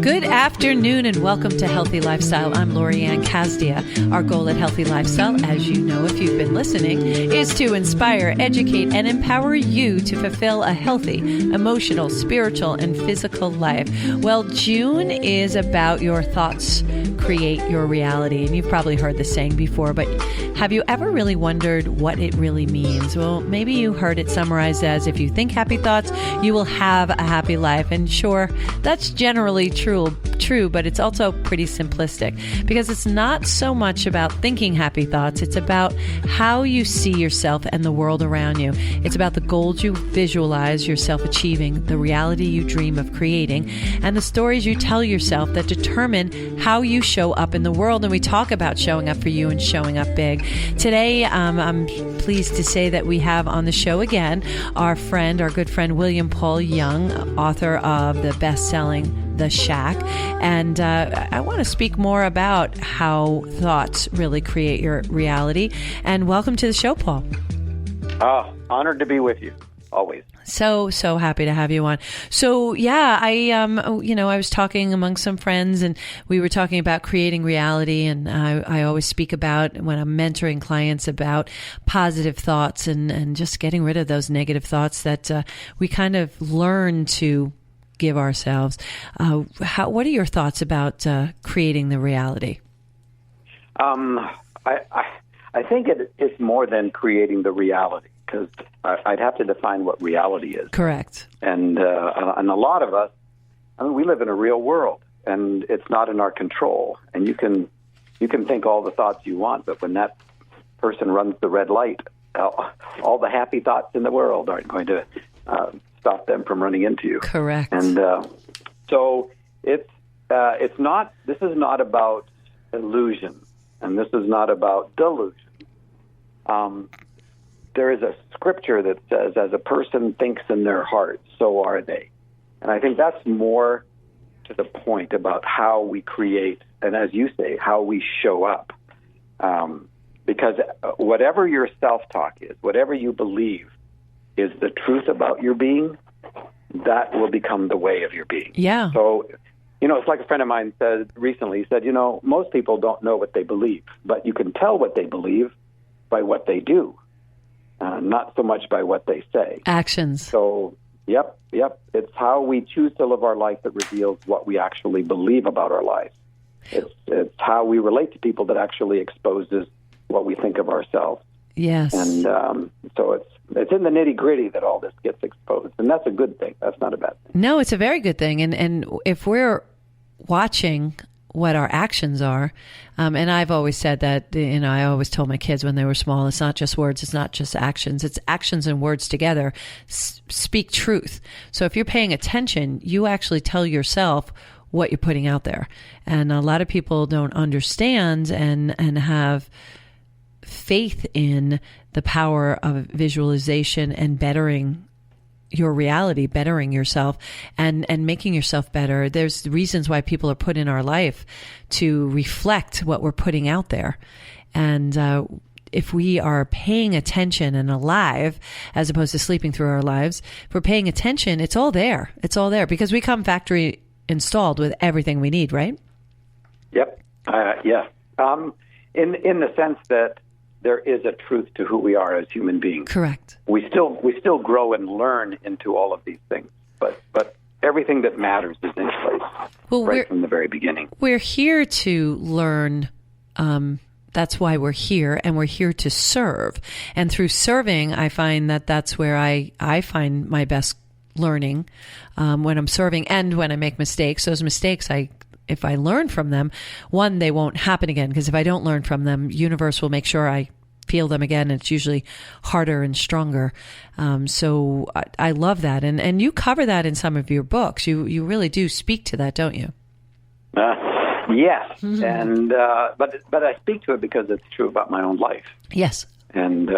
Good afternoon and welcome to Healthy Lifestyle. I'm Lori-Ann Casdia. Our goal at Healthy Lifestyle, as you know if you've been listening, is to inspire, educate, and empower you to fulfill a healthy, emotional, spiritual, and physical life. Well, June is about your thoughts create your reality. And you've probably heard this saying before, but have you ever really wondered what it really means? Well, maybe you heard it summarized as if you think happy thoughts, you will have a happy life. And sure, that's generally true, but it's also pretty simplistic because it's not so much about thinking happy thoughts. It's about how you see yourself and the world around you. It's about the goals you visualize yourself achieving, the reality you dream of creating, and the stories you tell yourself that determine how you show up in the world. And we talk about showing up for you and showing up big. Today, I'm pleased to say that we have on the show again our good friend, William Paul Young, author of the best-selling The Shack. And I want to speak more about how thoughts really create your reality. And welcome to the show, Paul. Honored to be with you, always. So happy to have you on. So yeah, I was talking among some friends and we were talking about creating reality. And I always speak about when I'm mentoring clients about positive thoughts and just getting rid of those negative thoughts that we kind of learn to give ourselves. What are your thoughts about creating the reality? I think it's more than creating the reality, because I'd have to define what reality is. Correct. And a lot of us, we live in a real world, and it's not in our control. And you can think all the thoughts you want, but when that person runs the red light, all the happy thoughts in the world aren't going to stop them from running into you. Correct. And so it's not. This is not about illusion, and this is not about delusion. There is a scripture that says, "As a person thinks in their heart, so are they." And I think that's more to the point about how we create, and as you say, how we show up. Because whatever your self-talk is, whatever you believe is the truth about your being, that will become the way of your being. Yeah. So, it's like a friend of mine said recently. He said, most people don't know what they believe, but you can tell what they believe by what they do, not so much by what they say. Actions. So, yep. It's how we choose to live our life that reveals what we actually believe about our lives. It's how we relate to people that actually exposes what we think of ourselves. Yes. And so it's in the nitty-gritty that all this gets exposed. And that's a good thing. That's not a bad thing. No, it's a very good thing. And if we're watching what our actions are, and I've always said that, I always told my kids when they were small, it's not just words, it's not just actions, it's actions and words together speak truth. So if you're paying attention, you actually tell yourself what you're putting out there. And a lot of people don't understand and have faith in the power of visualization and bettering your reality, bettering yourself and making yourself better. There's reasons why people are put in our life to reflect what we're putting out there. And if we are paying attention and alive, as opposed to sleeping through our lives, if we're paying attention, it's all there. It's all there because we come factory installed with everything we need, right? Yep. Yeah. In the sense that there is a truth to who we are as human beings. Correct. We still grow and learn into all of these things, but everything that matters is in place from the very beginning. We're here to learn. That's why we're here, and we're here to serve. And through serving, I find that's where I find my best learning when I'm serving and when I make mistakes. Those mistakes, if I learn from them, one, they won't happen again, because if I don't learn from them, universe will make sure I feel them again, and it's usually harder and stronger. So I love that. And you cover that in some of your books. You really do speak to that, don't you? Yes. Mm-hmm. And but I speak to it because it's true about my own life. Yes. And,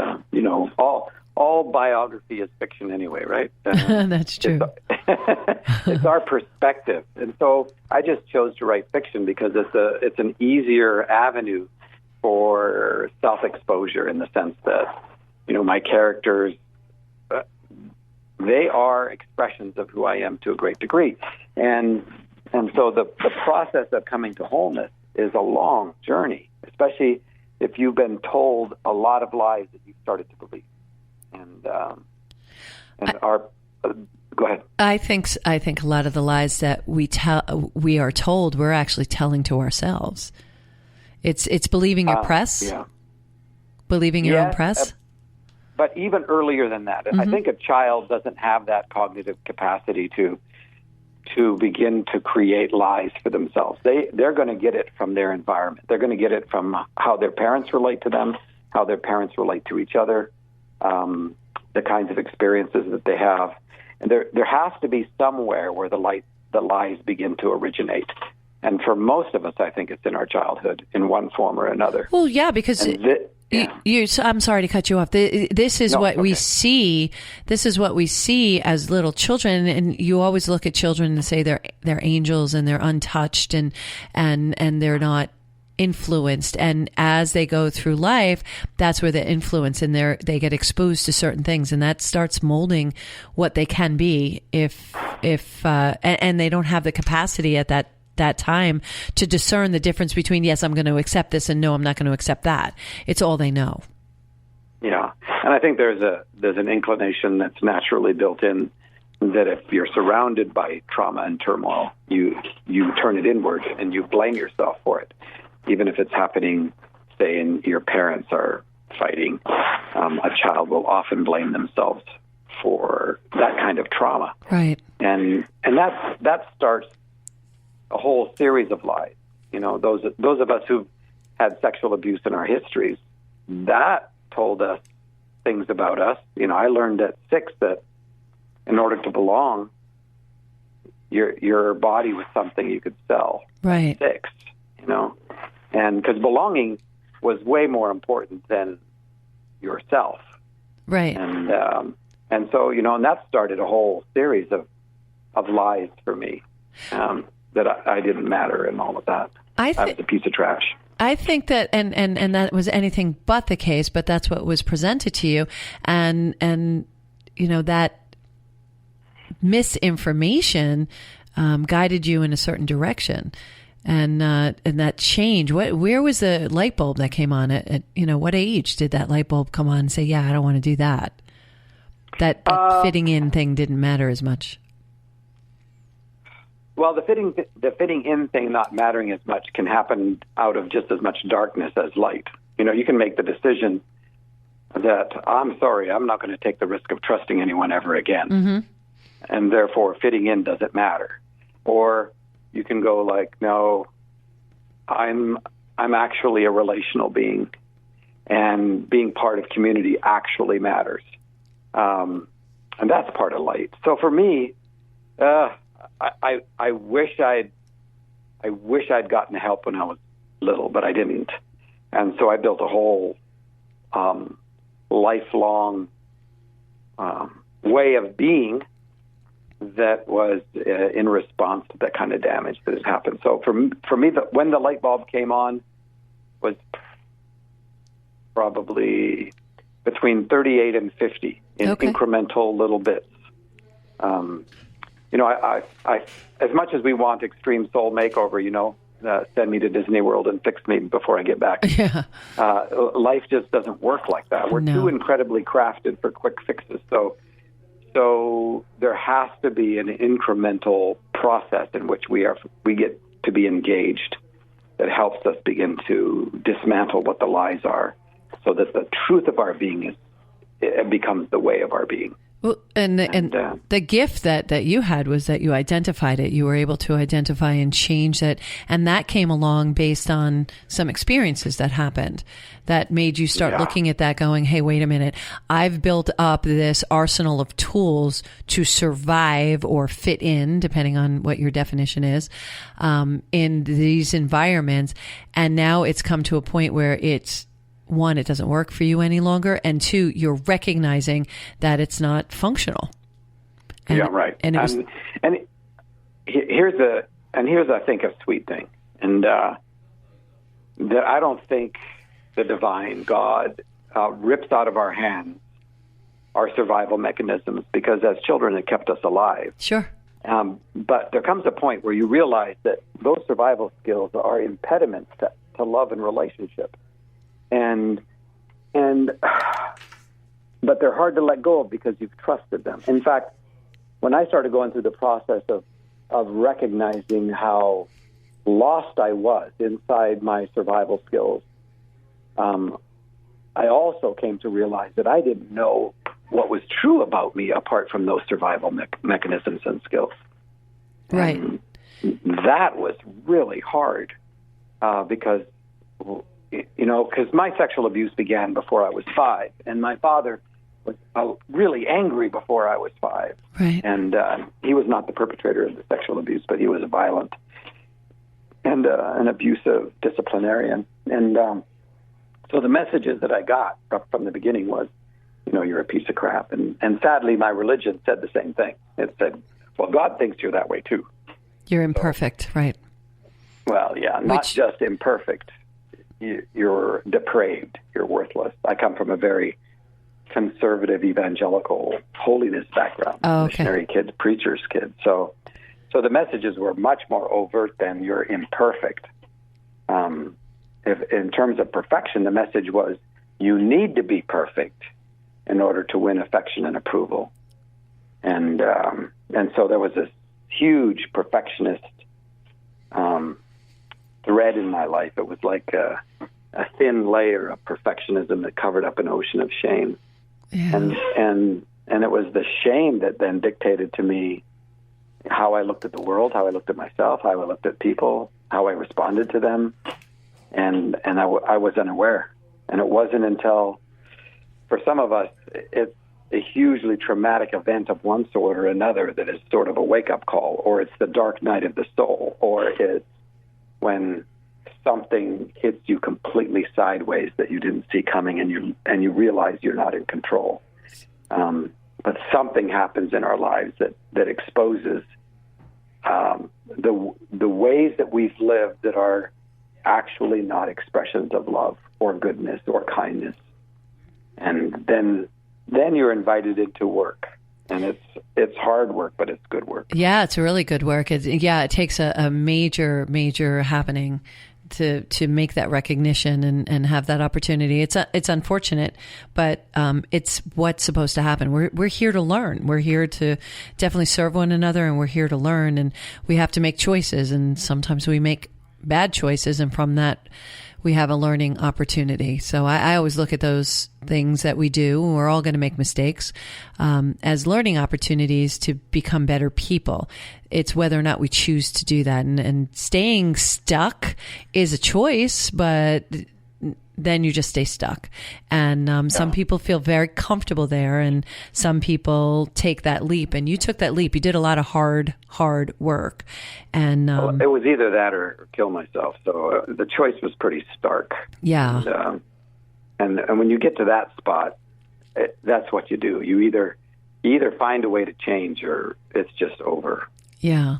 all biography is fiction anyway, right? That's true. It's our perspective. And so I just chose to write fiction because it's an easier avenue for self-exposure, in the sense that, my characters, they are expressions of who I am to a great degree. And And so the process of coming to wholeness is a long journey, especially if you've been told a lot of lies that you've started to believe. Go ahead. I think a lot of the lies that we are told, we're actually telling to ourselves. It's believing your press, believing your own press. But even earlier than that, I think a child doesn't have that cognitive capacity to begin to create lies for themselves. They're going to get it from their environment. They're going to get it from how their parents relate to them, how their parents relate to each other, the kinds of experiences that they have. And there has to be somewhere where the lies begin to originate. And for most of us, I think it's in our childhood in one form or another. Well, yeah, because I'm sorry to cut you off. This is what we see. This is what we see as little children, and you always look at children and say they're angels and they're untouched and they're not influenced. And as they go through life, that's where the influence and they get exposed to certain things, and that starts molding what they can be if and they don't have the capacity at that time to discern the difference between, yes, I'm going to accept this, and no, I'm not going to accept that. It's all they know. Yeah. And I think there's an inclination that's naturally built in that if you're surrounded by trauma and turmoil, you turn it inward and you blame yourself for it. Even if it's happening, say, and your parents are fighting, a child will often blame themselves for that kind of trauma. Right. And that starts a whole series of lies. You know, those of us who've had sexual abuse in our histories, that told us things about us. You know, I learned at 6 that in order to belong, your body was something you could sell. Right. At 6, you know, and because belonging was way more important than yourself. Right. And so, you know, and that started a whole series of lies for me. That I didn't matter and all of that. I was a piece of trash. I think that, and that was anything but the case, but that's what was presented to you. And you know, that misinformation guided you in a certain direction. And that change, where was the light bulb that came on at you know, what age did that light bulb come on and say, yeah, I don't want to do that? That fitting in thing didn't matter as much. Well, the fitting in thing not mattering as much can happen out of just as much darkness as light. You know, you can make the decision that, I'm sorry, I'm not going to take the risk of trusting anyone ever again. Mm-hmm. And therefore fitting in doesn't matter. Or you can go like, no, I'm actually a relational being, and being part of community actually matters. And that's part of light. So for me, I wish I'd gotten help when I was little, but I didn't. And so I built a whole lifelong way of being that was in response to that kind of damage that has happened. So for me, when the light bulb came on was probably between 38 and 50 in incremental little bits. You know, I as much as we want extreme soul makeover, you know, send me to Disney World and fix me before I get back. Yeah. Life just doesn't work like that. We're too incredibly crafted for quick fixes. So there has to be an incremental process in which we get to be engaged that helps us begin to dismantle what the lies are, so that the truth of our being becomes the way of our being. Well, and the gift that you had was that you identified it. You were able to identify and change it. And that came along based on some experiences that happened that made you start looking at that going, hey, wait a minute. I've built up this arsenal of tools to survive or fit in, depending on what your definition is, in these environments. And now it's come to a point where it's, one, it doesn't work for you any longer, and two, you're recognizing that it's not functional. And, right. And here's I think a sweet thing, and that I don't think the divine God rips out of our hands our survival mechanisms, because as children it kept us alive. Sure. But there comes a point where you realize that those survival skills are impediments to love and relationship. But they're hard to let go of because you've trusted them. In fact, when I started going through the process of recognizing how lost I was inside my survival skills, I also came to realize that I didn't know what was true about me apart from those survival mechanisms and skills. Right. And that was really hard because my sexual abuse began before I was 5, and my father was really angry before I was 5. Right. And he was not the perpetrator of the sexual abuse, but he was a violent and an abusive disciplinarian. And so the messages that I got from the beginning was, you're a piece of crap. And sadly, my religion said the same thing. It said, well, God thinks you're that way too. You're imperfect, right? Well, yeah, not just imperfect. You're depraved. You're worthless. I come from a very conservative, evangelical, holiness background. Oh, okay. Missionary kids, preacher's kids. So the messages were much more overt than you're imperfect. If in terms of perfection, the message was you need to be perfect in order to win affection and approval. And so there was this huge perfectionist thread in my life. It was like a thin layer of perfectionism that covered up an ocean of shame. Yeah. And it was the shame that then dictated to me how I looked at the world, how I looked at myself, how I looked at people, how I responded to them. And I was unaware. And it wasn't until, for some of us, it's a hugely traumatic event of one sort or another that is sort of a wake-up call, or it's the dark night of the soul, or it's when something hits you completely sideways that you didn't see coming, and you realize you're not in control. But something happens in our lives that exposes the ways that we've lived that are actually not expressions of love or goodness or kindness. And then you're invited into work. And it's hard work, but it's good work. Yeah, it's really good work. It takes a major happening to make that recognition and have that opportunity. It's unfortunate, but it's what's supposed to happen. We're here to learn. We're here to definitely serve one another, and we're here to learn. And we have to make choices, and sometimes we make bad choices, and from that we have a learning opportunity. So I always look at those things that we do, and we're all going to make mistakes, as learning opportunities to become better people. It's whether or not we choose to do that. And staying stuck is a choice, but then you just stay stuck. And some people feel very comfortable there, and some people take that leap. And you took that leap. You did a lot of hard work. And it was either that or kill myself. So the choice was pretty stark. Yeah. And when you get to that spot, that's what you do. You either find a way to change, or it's just over. Yeah.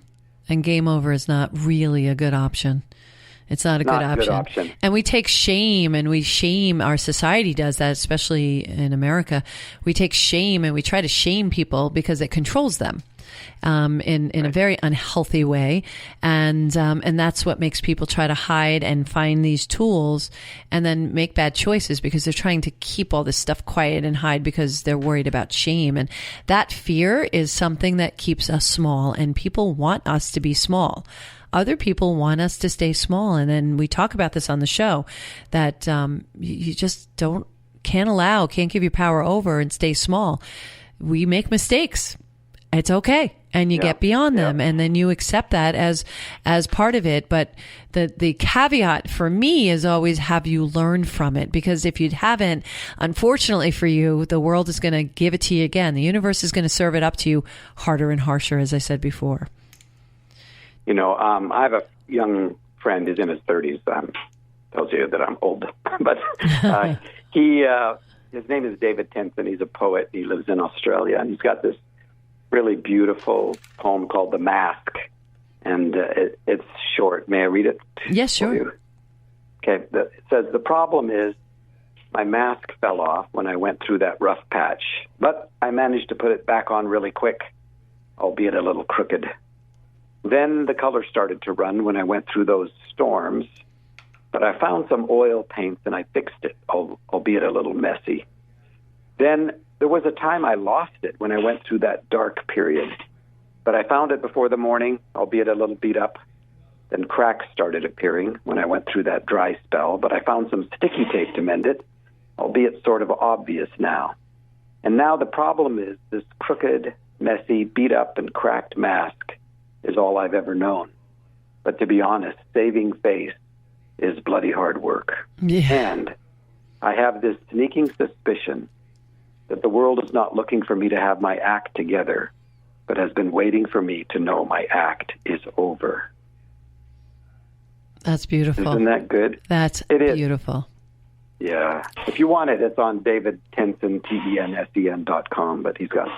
And game over is not really a good option. It's not a good option. And we take shame, and we shame, our society does that, especially in America. We take shame and we try to shame people because it controls them in a very unhealthy way. And that's what makes people try to hide and find these tools and then make bad choices because they're trying to keep all this stuff quiet and hide because they're worried about shame. And that fear is something that keeps us small, and people want us to be small. Other people want us to stay small. And then we talk about this on the show, that you just can't give your power over and stay small. We make mistakes. It's okay. And you get beyond them, and then you accept that as part of it. But the caveat for me is always, have you learned from it? Because if you haven't, unfortunately for you, the world is going to give it to you again. The universe is going to serve it up to you harder and harsher, as I said before. I have a young friend who's in his 30s. Tells you that I'm old. But his name is David Tenson. He's a poet. He lives in Australia, and he's got this really beautiful poem called The Mask. And it's short. May I read it? Yes, sure. Okay. It says, "The problem is my mask fell off when I went through that rough patch, but I managed to put it back on really quick. albeit a little crooked. Then the color started to run when I went through those storms, but I found some oil paints and I fixed it, albeit a little messy. Then there was a time I lost it when I went through that dark period, but I found it before the morning, albeit a little beat up. Then cracks started appearing when I went through that dry spell, but I found some sticky tape to mend it, albeit sort of obvious now. And now the problem is this crooked, messy, beat up and cracked mask is all I've ever known. But to be honest, saving face is bloody hard work. Yeah. And I have this sneaking suspicion that the world is not looking for me to have my act together, but has been waiting for me to know my act is over. That's beautiful. Isn't that good? That's beautiful. Yeah. If you want it, it's on David Tensen, TENSEN.com, but he's got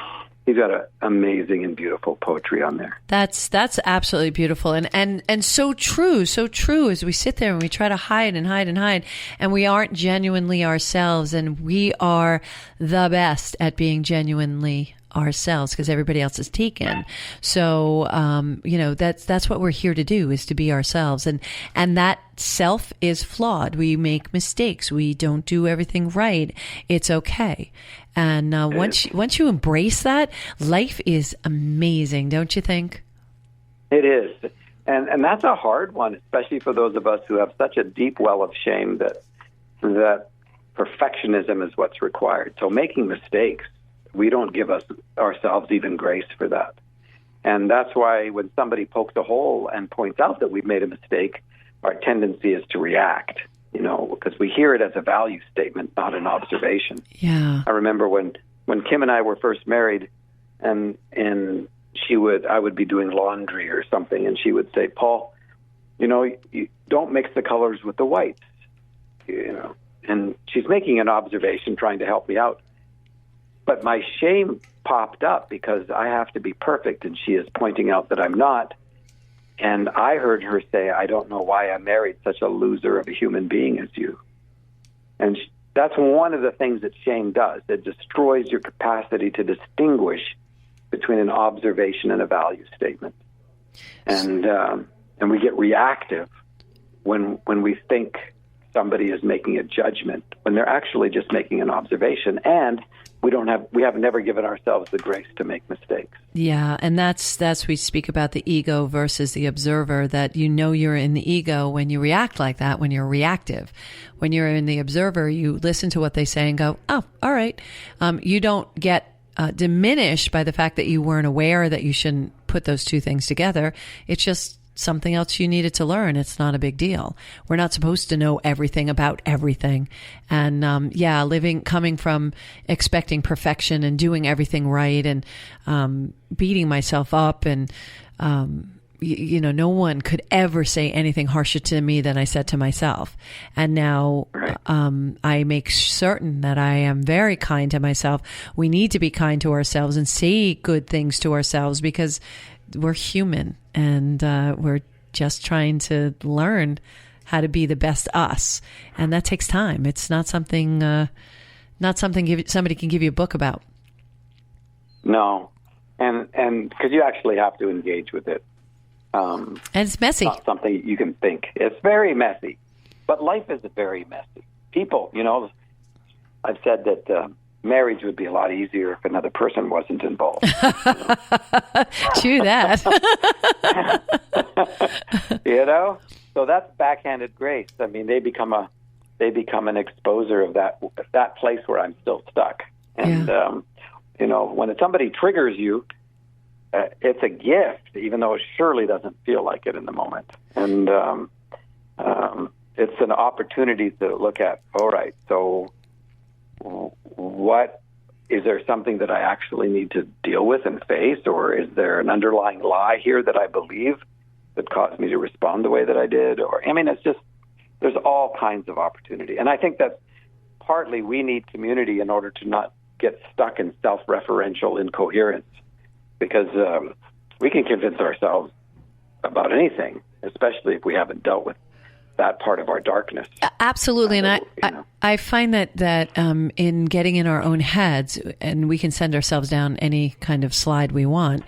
an amazing and beautiful poetry on there. That's absolutely beautiful and so true as we sit there and we try to hide and we aren't genuinely ourselves, and we are the best at being genuinely ourselves because everybody else is taken. So, that's what we're here to do, is to be ourselves. And that self is flawed. We make mistakes. We don't do everything right. It's okay. And once you embrace that, life is amazing, don't you think? It is. And that's a hard one, especially for those of us who have such a deep well of shame that perfectionism is what's required. So making mistakes, we don't give ourselves even grace for that. And that's why when somebody pokes a hole and points out that we've made a mistake, our tendency is to react, because we hear it as a value statement, not an observation. Yeah. I remember when Kim and I were first married, and I would be doing laundry or something, and she would say, "Paul, you don't mix the colors with the whites," and she's making an observation, trying to help me out. But my shame popped up because I have to be perfect, and she is pointing out that I'm not. And I heard her say, "I don't know why I married such a loser of a human being as you." And that's one of the things that shame does. It destroys your capacity to distinguish between an observation and a value statement. And we get reactive when we think somebody is making a judgment when they're actually just making an observation, and we have never given ourselves the grace to make mistakes. Yeah, and that's we speak about the ego versus the observer, that you're in the ego when you react like that, when you're reactive. When you're in the observer, you listen to what they say and go, "Oh, all right." You don't get diminished by the fact that you weren't aware that you shouldn't put those two things together. It's just something else you needed to learn. It's not a big deal. We're not supposed to know everything about everything. And coming from expecting perfection and doing everything right and beating myself up, and no one could ever say anything harsher to me than I said to myself. And now I make certain that I am very kind to myself. We need to be kind to ourselves and say good things to ourselves because we're human, and we're just trying to learn how to be the best us, and that takes time. It's not something somebody can give you a book about. No, and because you actually have to engage with it, and it's messy. It's not something you can think. It's very messy, but life is very messy. People, I've said that. Marriage would be a lot easier if another person wasn't involved. True that. So that's backhanded grace. I mean, they become an exposer of that place where I'm still stuck. And when somebody triggers you, it's a gift, even though it surely doesn't feel like it in the moment. And it's an opportunity to look at. All right, so. What is there something that I actually need to deal with and face, or is there an underlying lie here that I believe that caused me to respond the way that I did? It's just, there's all kinds of opportunity. And I think that partly we need community in order to not get stuck in self-referential incoherence, because we can convince ourselves about anything, especially if we haven't dealt with that part of our darkness. Absolutely. And I find that in getting in our own heads, and we can send ourselves down any kind of slide we want,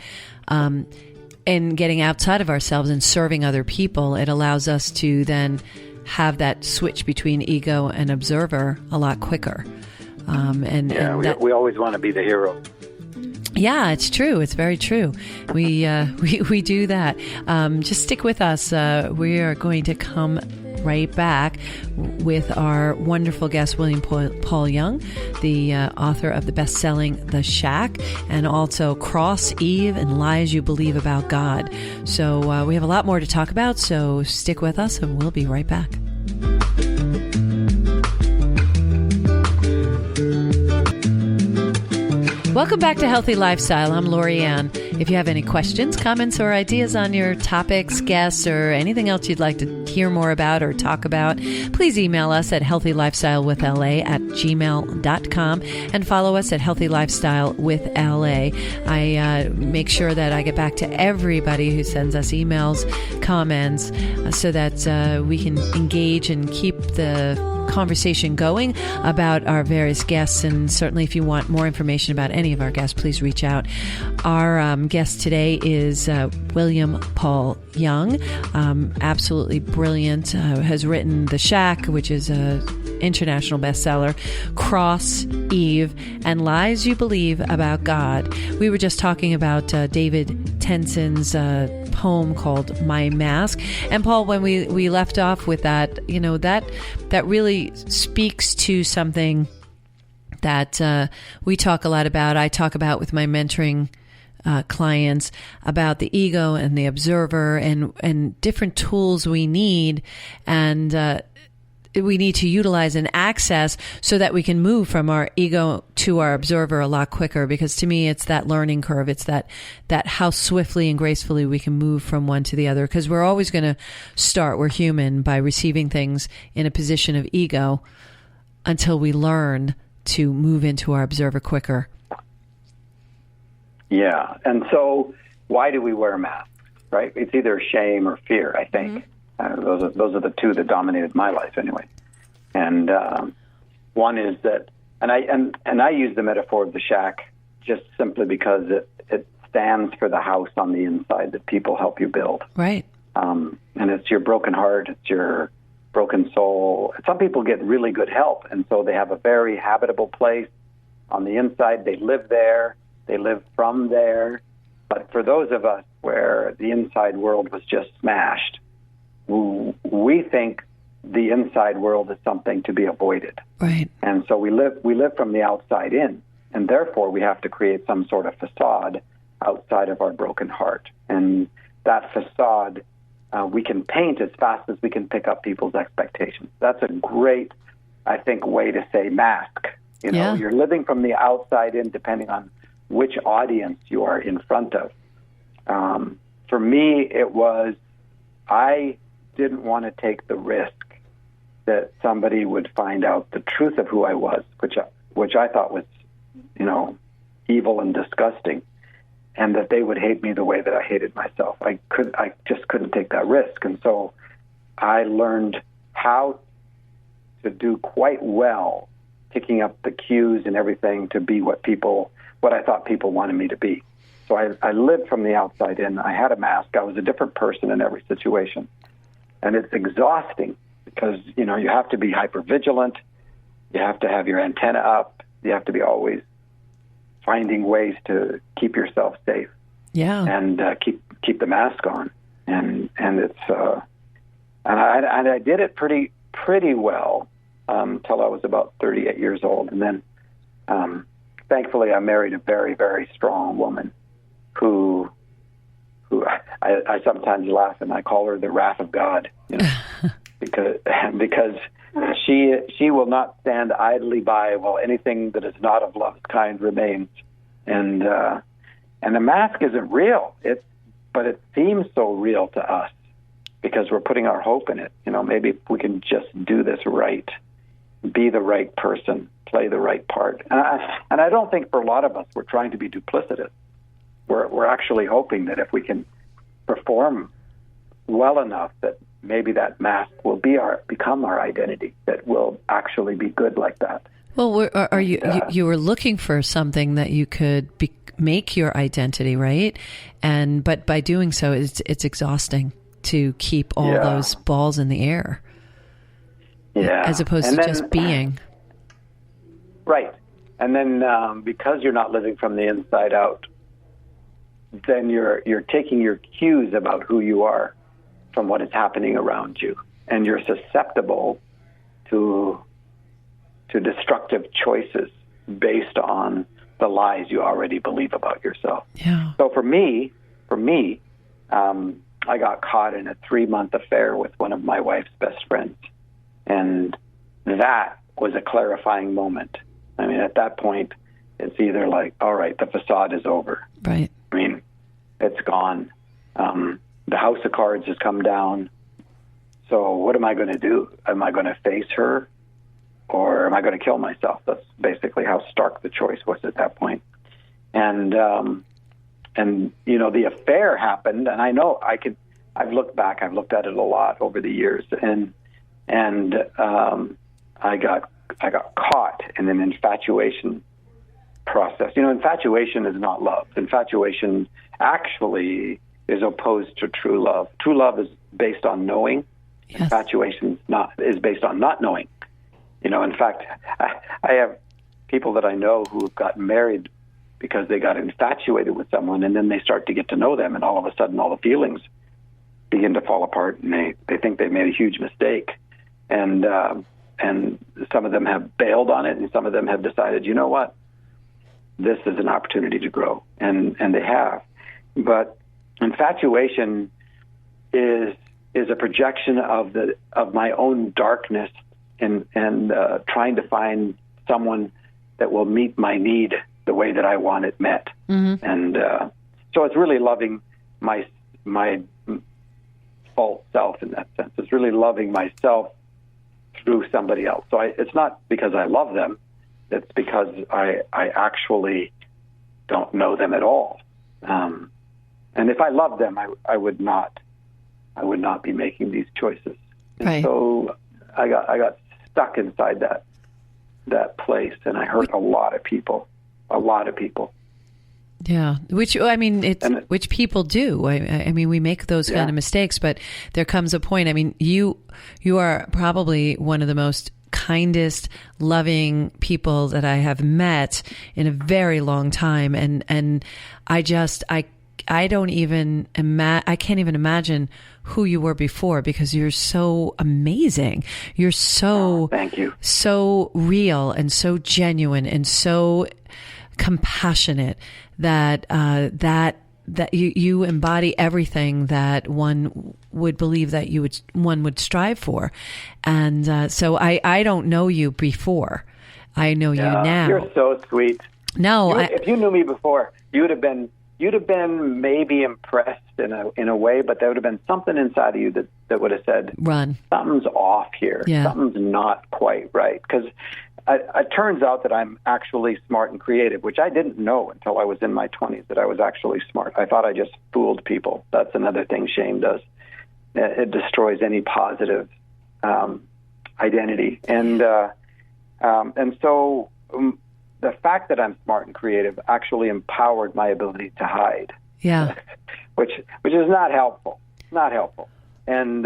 and getting outside of ourselves and serving other people, it allows us to then have that switch between ego and observer a lot quicker. We always want to be the hero. Yeah, it's true. It's very true. We do that. Just stick with us. We are going to come right back with our wonderful guest, William Paul Young, the author of the best-selling The Shack, and also Cross, Eve, and Lies You Believe About God. So we have a lot more to talk about, so stick with us, and we'll be right back. Welcome back to Healthy Lifestyle. I'm Lori Ann. If you have any questions, comments, or ideas on your topics, guests, or anything else you'd like to hear more about or talk about, please email us at healthylifestylewithla@gmail.com and follow us at Healthy Lifestyle with LA. I make sure that I get back to everybody who sends us emails, comments, so that we can engage and keep the conversation going about our various guests. And certainly if you want more information about any of our guests, please reach out. Our guest today is William Paul Young, absolutely brilliant, has written The Shack, which is a international bestseller, Cross, Eve, and Lies You Believe About God. We were just talking about David Tenson's poem called My Mask. And Paul, when we left off with that, that really speaks to something that we talk a lot about. I talk about with my mentoring clients about the ego and the observer and different tools we need and we need to utilize and access so that we can move from our ego to our observer a lot quicker. Because to me, it's that learning curve. It's that how swiftly and gracefully we can move from one to the other. Because we're always going to start, we're human, by receiving things in a position of ego until we learn to move into our observer quicker. Yeah. And so why do we wear masks, right? It's either shame or fear, I think. Mm-hmm. Those are the two that dominated my life anyway. And one is that, and I use the metaphor of the shack just simply because it stands for the house on the inside that people help you build. Right. And it's your broken heart, it's your broken soul. Some people get really good help, and so they have a very habitable place on the inside. They live there. They live from there. But for those of us where the inside world was just smashed, we think the inside world is something to be avoided. Right. And so we live from the outside in, and therefore we have to create some sort of facade outside of our broken heart. And that facade we can paint as fast as we can pick up people's expectations. That's a great, I think, way to say mask. You're living from the outside in depending on which audience you are in front of. For me, it was, I didn't want to take the risk that somebody would find out the truth of who I was, which I thought was, evil and disgusting, and that they would hate me the way that I hated myself. I just couldn't take that risk. And so I learned how to do quite well, picking up the cues and everything to be what I thought people wanted me to be. So I lived from the outside in. I had a mask. I was a different person in every situation. And it's exhausting because, you have to be hypervigilant. You have to have your antenna up. You have to be always finding ways to keep yourself safe. Yeah. And keep the mask on. And it's and I did it pretty well till I was about 38 years old. And then thankfully I married a very, very strong woman who I sometimes laugh and I call her the wrath of God, because she will not stand idly by while anything that is not of love's kind remains. And the mask isn't real. But it seems so real to us because we're putting our hope in it. Maybe if we can just do this right, be the right person, play the right part. And I don't think for a lot of us we're trying to be duplicitous. We're actually hoping that if we can perform well enough that maybe that mask will become our identity, that will actually be good like that. Well, you were looking for something that you could make your identity, right? But by doing so, it's exhausting to keep all those balls in the air. Yeah. As opposed to just being. Right. And then because you're not living from the inside out, then you're taking your cues about who you are from what is happening around you, and you're susceptible to destructive choices based on the lies you already believe about yourself. Yeah. So for me, I got caught in a 3-month affair with one of my wife's best friends, and that was a clarifying moment. I mean, at that point, it's either like, all right, the facade is over. Right. I mean, it's gone. The house of cards has come down. So what am I going to do? Am I going to face her, or am I going to kill myself? That's basically how stark the choice was at that point. And you know, the affair happened, and I know I've looked back, I've looked at it a lot over the years, and I got caught in an infatuation process. You know, infatuation is not love. Infatuation actually is opposed to true love. True love is based on knowing. Yes. Infatuation is based on not knowing. You know, in fact, I have people that I know who have gotten married because they got infatuated with someone, and then they start to get to know them, and all of a sudden all the feelings begin to fall apart, and they think they made a huge mistake. And some of them have bailed on it, and some of them have decided, you know what, this is an opportunity to grow, and they have. But infatuation is a projection of my own darkness, and trying to find someone that will meet my need the way that I want it met. Mm-hmm. And so it's really loving my false self in that sense. It's really loving myself through somebody else. So it's not because I love them. It's because I actually don't know them at all. And if I loved them, I would not be making these choices. And right. So I got stuck inside that place, and I hurt a lot of people. Yeah, which people do. I mean, we make those kind of mistakes, but there comes a point. I mean, you are probably one of the most kindest, loving people that I have met in a very long time, and I can't even imagine who you were before, because you're so amazing. You're so thank you. So real and so genuine and so compassionate that you embody everything that one would believe that one would strive for. And so I don't know you before. I know you now. You're so sweet. No, if you knew me before, you'd have been maybe impressed in a way, but there would have been something inside of you that would have said, "Run, something's off here. Yeah. Something's not quite right." Because it turns out that I'm actually smart and creative, which I didn't know until I was in my 20s, that I was actually smart. I thought I just fooled people. That's another thing shame does. It destroys any positive identity. And so the fact that I'm smart and creative actually empowered my ability to hide. Yeah. which is not helpful. Not helpful. And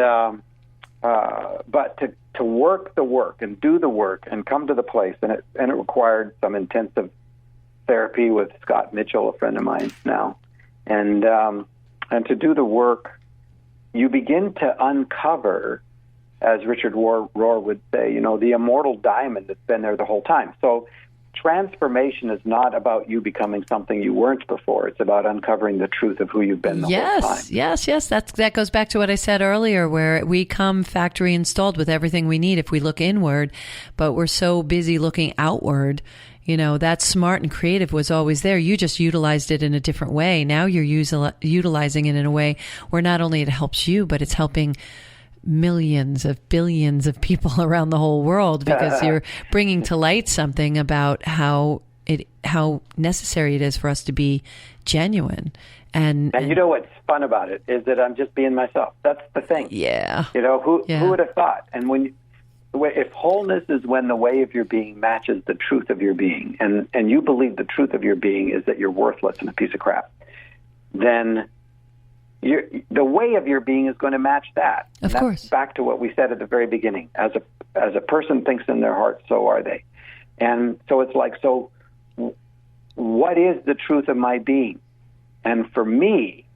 but to work the work and do the work and come to the place, and it required some intensive therapy with Scott Mitchell, a friend of mine now, and to do the work, you begin to uncover, as Richard Rohr would say, the immortal diamond that's been there the whole time. So transformation is not about you becoming something you weren't before. It's about uncovering the truth of who you've been the whole time. Yes. That goes back to what I said earlier, where we come factory installed with everything we need if we look inward, but we're so busy looking outward. That smart and creative was always there. You just utilized it in a different way. Now you're utilizing it in a way where not only it helps you, but it's helping millions of billions of people around the whole world, because you're bringing to light something about how necessary it is for us to be genuine. And you know what's fun about it is that I'm just being myself. That's the thing. Yeah. Who would have thought? And if wholeness is when the way of your being matches the truth of your being, and you believe the truth of your being is that you're worthless and a piece of crap, then the way of your being is going to match that. Of course. Back to what we said at the very beginning. As a person thinks in their heart, so are they. And so it's like, so what is the truth of my being? And for me,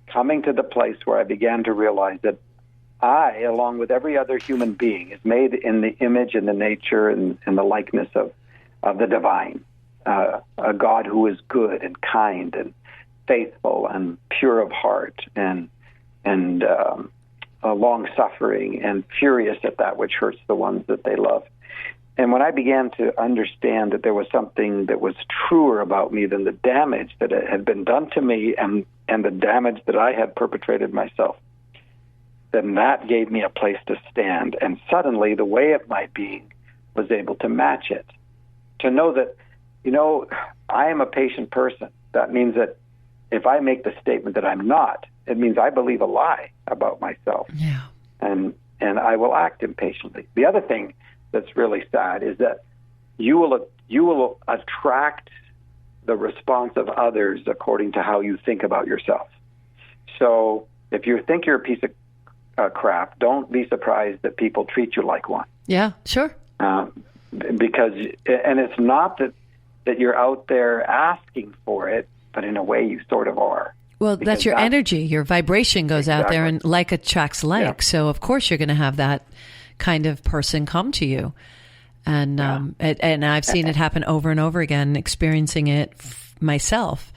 coming to the place where I began to realize that I, along with every other human being, is made in the image and the nature and the likeness of the divine, a God who is good and kind and faithful and pure of heart and long-suffering and furious at that which hurts the ones that they love. And when I began to understand that there was something that was truer about me than the damage that had been done to me and the damage that I had perpetrated myself, then that gave me a place to stand. And suddenly the way of my being was able to match it. To know that, I am a patient person. That means that if I make the statement that I'm not, it means I believe a lie about myself. Yeah. And I will act impatiently. The other thing that's really sad is that you will attract the response of others according to how you think about yourself. So if you think you're a piece of crap, don't be surprised that people treat you like one. Yeah, sure. Because it's not that you're out there asking for it, but in a way you sort of are. Well, that's your energy. Your vibration goes out there, and like attracts like. Yeah. So of course you're going to have that kind of person come to you. And and I've seen it happen over and over again, experiencing it myself.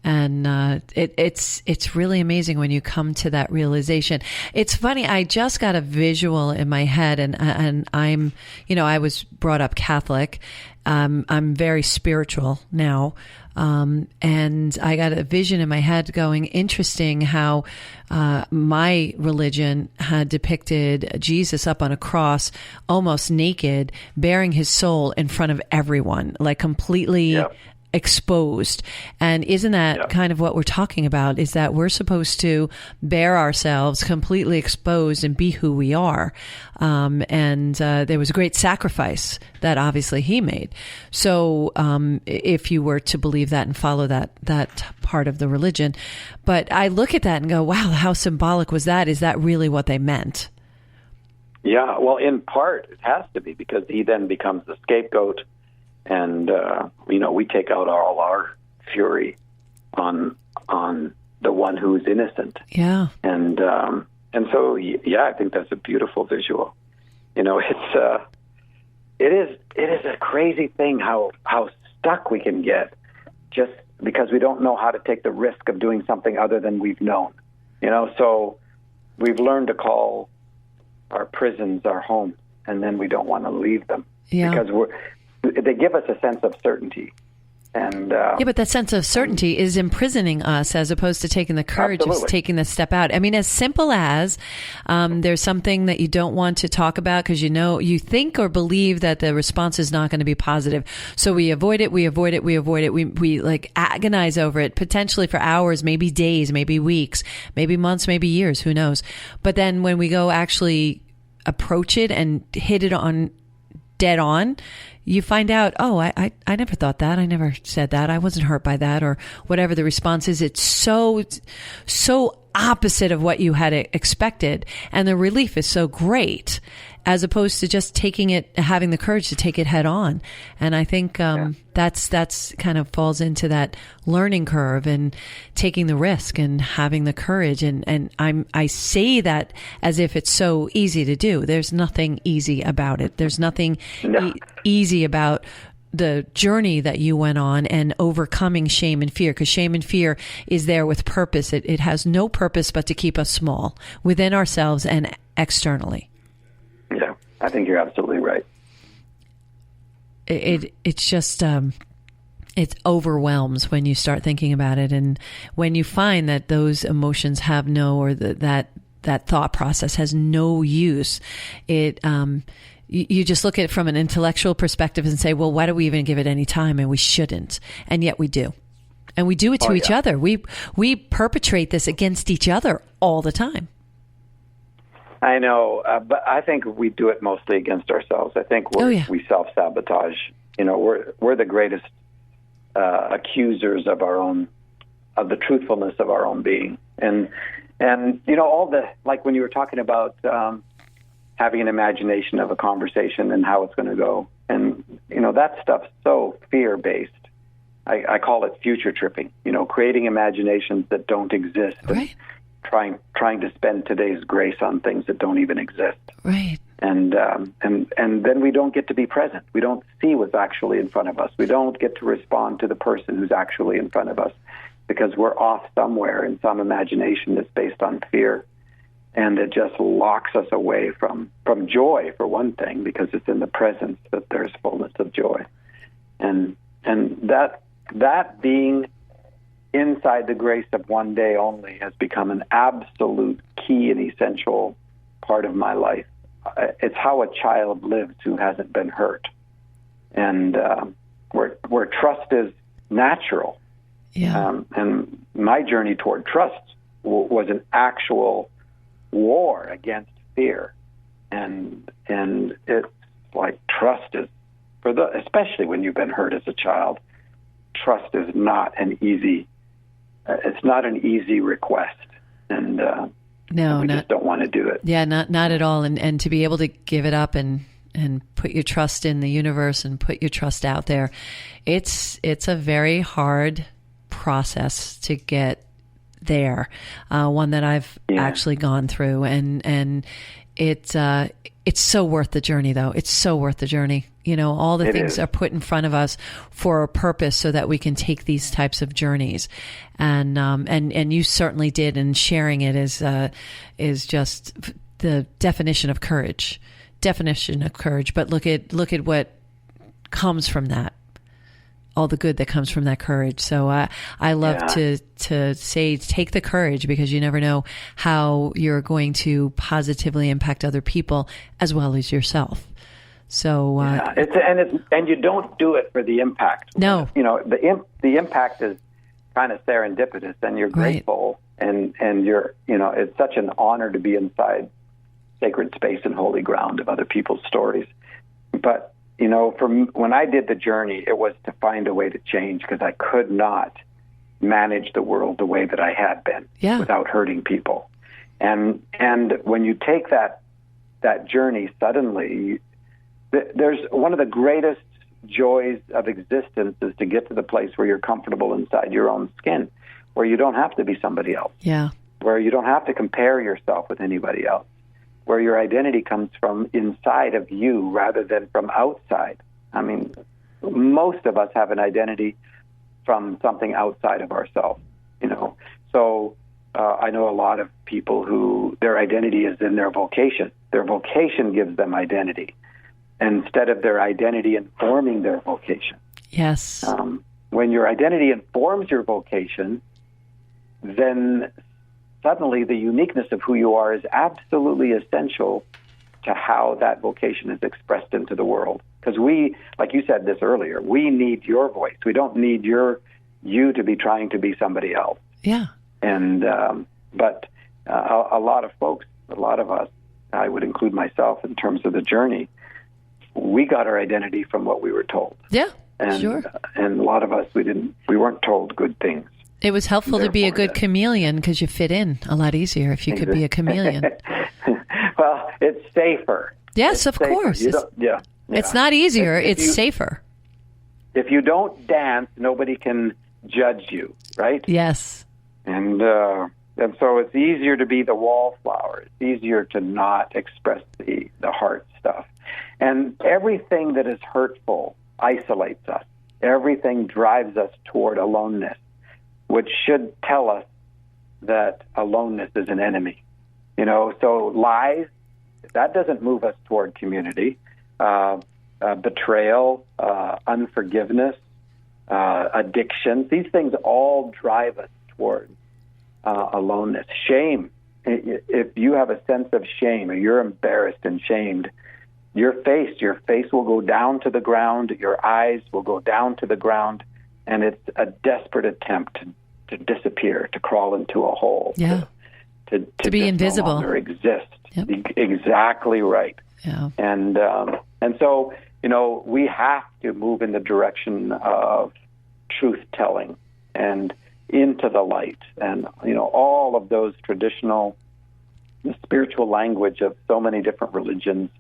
And it's really amazing when you come to that realization. It's funny. I just got a visual in my head, and I'm, I was brought up Catholic. I'm very spiritual now. And I got a vision in my head going, interesting how my religion had depicted Jesus up on a cross, almost naked, bearing his soul in front of everyone, like completely exposed. And isn't that kind of what we're talking about, is that we're supposed to bear ourselves completely exposed and be who we are. And there was a great sacrifice that obviously he made. So if you were to believe that and follow that part of the religion. But I look at that and go, wow, how symbolic was that? Is that really what they meant? Yeah, well, in part it has to be, because he then becomes the scapegoat. And, we take out all our fury on the one who's innocent. Yeah. And so, I think that's a beautiful visual. It is a crazy thing how stuck we can get just because we don't know how to take the risk of doing something other than we've known. So we've learned to call our prisons our homes, and then we don't want to leave them because they give us a sense of certainty. And but that sense of certainty is imprisoning us as opposed to taking the courage of taking the step out. I mean, as simple as there's something that you don't want to talk about because you think or believe that the response is not going to be positive. So we avoid it, we like agonize over it, potentially for hours, maybe days, maybe weeks, maybe months, maybe years, who knows. But then when we go actually approach it and hit it on dead on, you find out, I never thought that. I never said that. I wasn't hurt by that, or whatever the response is. It's so opposite of what you had expected. And the relief is so great as opposed to just having the courage to take it head on. And I think that's kind of falls into that learning curve and taking the risk and having the courage. And I say that as if it's so easy to do. There's nothing easy about it. There's nothing easy about the journey that you went on and overcoming shame and fear, because shame and fear is there with purpose. It has no purpose but to keep us small within ourselves and externally. Yeah, I think you're absolutely right. It's just it overwhelms when you start thinking about it, and when you find that those emotions have that thought process has no use, you just look at it from an intellectual perspective and say, well, why do we even give it any time? And we shouldn't, and yet we do. And we do it to each other. We perpetrate this against each other all the time. I know, but I think we do it mostly against ourselves. I think we self-sabotage. We're the greatest accusers of the truthfulness of our own being. And all like when you were talking about having an imagination of a conversation and how it's going to go. And, that stuff's so fear-based. I call it future tripping, creating imaginations that don't exist. Right. Trying to spend today's grace on things that don't even exist. Right. And then we don't get to be present. We don't see what's actually in front of us. We don't get to respond to the person who's actually in front of us because we're off somewhere in some imagination that's based on fear. And it just locks us away from joy, for one thing, because it's in the presence that there's fullness of joy. And that being inside the grace of one day only has become an absolute key and essential part of my life. It's how a child lives who hasn't been hurt, and where trust is natural. Yeah. And my journey toward trust was an actual war against fear, and it's like trust is especially when you've been hurt as a child. Trust is not an easy. It's not an easy request, and we just don't want to do it. Yeah, not at all. And to be able to give it up and put your trust in the universe and put your trust out there, it's a very hard process to get there. One that I've actually gone through, and it's so worth the journey, though. It's so worth the journey. All the things are put in front of us for a purpose so that we can take these types of journeys. And you certainly did. And sharing it is just the definition of courage. But look at what comes from that. All the good that comes from that courage. So I love to say, take the courage, because you never know how you're going to positively impact other people as well as yourself. So and you don't do it for the impact. No, the impact is kind of serendipitous, and you're grateful, and you're it's such an honor to be inside sacred space and holy ground of other people's stories. But when I did the journey, it was to find a way to change, because I could not manage the world the way that I had been without hurting people. And when you take that journey, suddenly there's one of the greatest joys of existence is to get to the place where you're comfortable inside your own skin, where you don't have to be somebody else. Yeah. Where you don't have to compare yourself with anybody else, where your identity comes from inside of you rather than from outside. I mean, most of us have an identity from something outside of ourselves, So I know a lot of people who their identity is in their vocation. Their vocation gives them identity, instead of their identity informing their vocation. Yes. When your identity informs your vocation, then suddenly the uniqueness of who you are is absolutely essential to how that vocation is expressed into the world. Because we, like you said this earlier, we need your voice. We don't need you to be trying to be somebody else. Yeah. And but a lot of folks, a lot of us, I would include myself in terms of the journey, we got our identity from what we were told. Yeah, and, sure. And a lot of us, we weren't told good things. It was helpful to be a good chameleon, because you fit in a lot easier if you could be a chameleon. Well, it's safer. Yes, of course. It's not easier. It's safer. If you don't dance, nobody can judge you, right? Yes. And so it's easier to be the wallflower. It's easier to not express the heart stuff. And everything that is hurtful isolates us. Everything drives us toward aloneness, which should tell us that aloneness is an enemy. So lies, that doesn't move us toward community. Betrayal, unforgiveness, addiction, these things all drive us toward aloneness. Shame, if you have a sense of shame, or you're embarrassed and shamed, your face will go down to the ground, your eyes will go down to the ground, and it's a desperate attempt to disappear, to crawl into a hole, to be invisible, no longer exist. Yep. Exactly right. Yeah. And so, we have to move in the direction of truth telling and into the light, and all of those traditional spiritual language of so many different religions.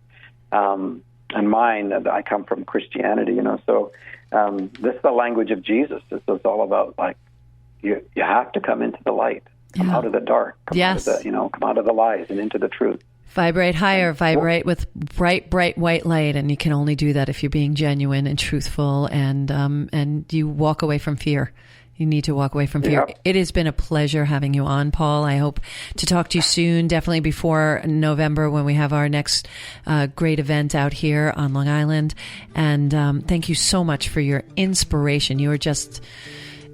And mine, I come from Christianity, so this is the language of Jesus. This is all about, like, you have to come into the light, come out of the dark, come out of the lies and into the truth. Vibrate higher, vibrate with bright white light, and you can only do that if you're being genuine and truthful, and you walk away from fear. You need to walk away from fear. Yep. It has been a pleasure having you on, Paul. I hope to talk to you soon, definitely before November when we have our next great event out here on Long Island. And thank you so much for your inspiration. You are just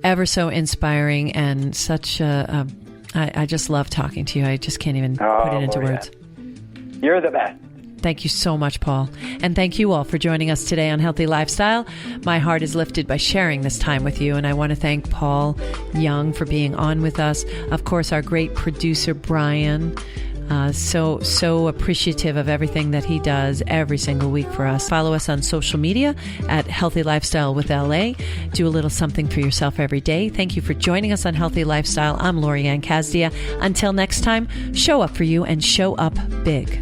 ever so inspiring, and such I just love talking to you. I just can't even put it into words. You're the best. Thank you so much, Paul. And thank you all for joining us today on Healthy Lifestyle. My heart is lifted by sharing this time with you. And I want to thank Paul Young for being on with us. Of course, our great producer, Brian. So appreciative of everything that he does every single week for us. Follow us on social media at Healthy Lifestyle with LA. Do a little something for yourself every day. Thank you for joining us on Healthy Lifestyle. I'm Lori-Ann Casdia. Until next time, show up for you and show up big.